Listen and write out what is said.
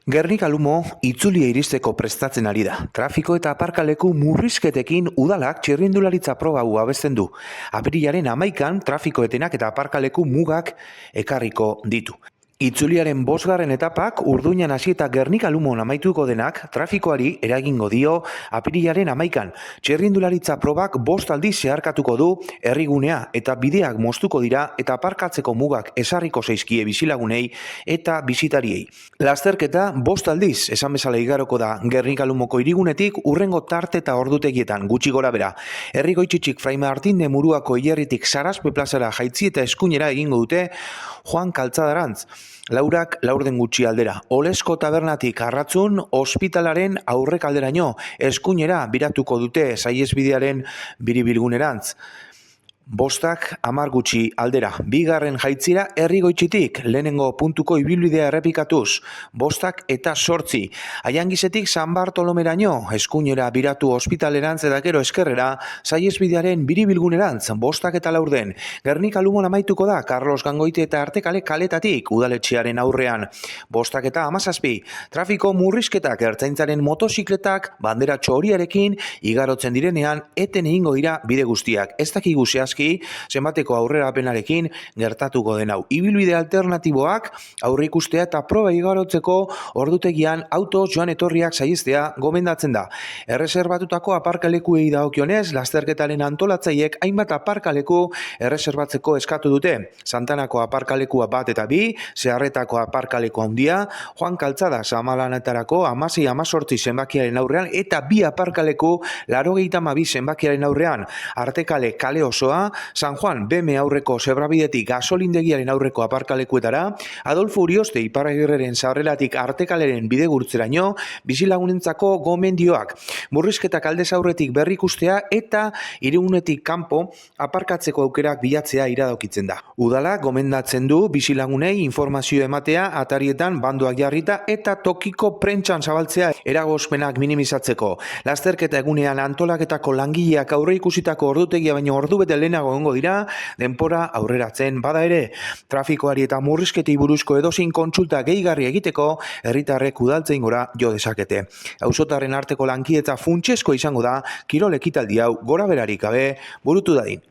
Gernika Lumo itzulia iristeko prestatzen ari da. Trafiko eta aparkaleku murrizketekin udalak txirrindularitza proba hau abesten du. Apirilaren 11an trafiko etenak eta aparkaleku mugak ekarriko ditu. Itzuliaren 5. etapak Urduñan hasi eta Gernika Lumon amaituko denak trafikoari eragingo dio apirilaren 11an. Txirrindularitza probak 5 aldiz zeharkatuko du herrigunea eta bideak moztuko dira eta aparkatzeko mugak esarriko zaizkie bizilagunei eta bisitariei. Lasterketa 5 aldiz esan bezala igaroko da Gernika Lumoko hirigunetik urrengo tarte eta ordutegietan gutxi gora bera. Herrigoitxitxik Fray Martin de Muruako hilerritik Saraspe plazara jaitzi eta eskuinera egingo dute Juan Kaltzadarantz. Laurak laurden gutxi aldera. Olesko tabernatik Arratzun ospitalaren aurrek alderaino eskuinera biratuko dute saihesbidearen biribilgunerantz. 5 10 gutxi aldera. 2. jaitzira Herrigoitxitik lehenengo puntuko ibilbidea errepikatuz. 5 eta 8. Aiangizetik San Bartolomeraino eskuinera biratu ospitalerantz eta gero eskerrera saihesbidearen biribilgunerantz. 5 eta 4. Gernika Lumon amaituko da Carlos Gangoiti eta Artekale kaletatik udaletxearen aurrean. 5 eta 17. Trafiko murrizketak ertzaintzaren motozikletak bandera txoriarekin igarotzen direnean eten egingo dira bide guztiak. Ez dakigu zehazki zenbateko aurrerapenarekin gertatuko den hau. Ibilbide alternatiboak aurreikustea eta proba igarotzeko ordutegian auto joan etorriak saihestea gomendatzen da. Erreserbatutako aparkalekuei dagokionez, lasterketaren antolatzaileek hainbat aparkaleku erreserbatzeko eskatu dute. Santanako aparkalekua 1 eta 2, Zeharretako aparkalekua handia, Juan Kaltzada Samalanetarako 16-18 zenbakiaren aurrean eta 2 aparkaleku 82 zenbakiaren aurrean. Artekale kale osoa, San Juan BM aurreko zebrabidetik gasolindegiaren aurreko aparkalekuetara, Adolfo Urioste Iparragirreren Zaurrelatik Artekaleren bidegurtzeraino, bizilagunentzako gomendioak. Murrizketak aldez aurretik berrikustea eta hirigunetik kanpo aparkatzeko aukerak bilatzea iradokitzen da. Udala gomendatzen du bizilagunei informazio ematea atarietan bandoak jarrita eta tokiko prentsan zabaltzea eragozpenak minimizatzeko. Lasterketa egunean antolaketako langileak aurreikusitako ordutegia baino ordubete lehenago egongo dira, denpora aurreratzen bada ere. Trafikoari eta murrizketei buruzko edozein kontsulta gehigarri egiteko herritarrek udaltzaingora jo dezakete. Auzotarren arteko lankidetza funtsezkoa izango da kirol ekitaldi hau gora berarik gabe burutu dadin.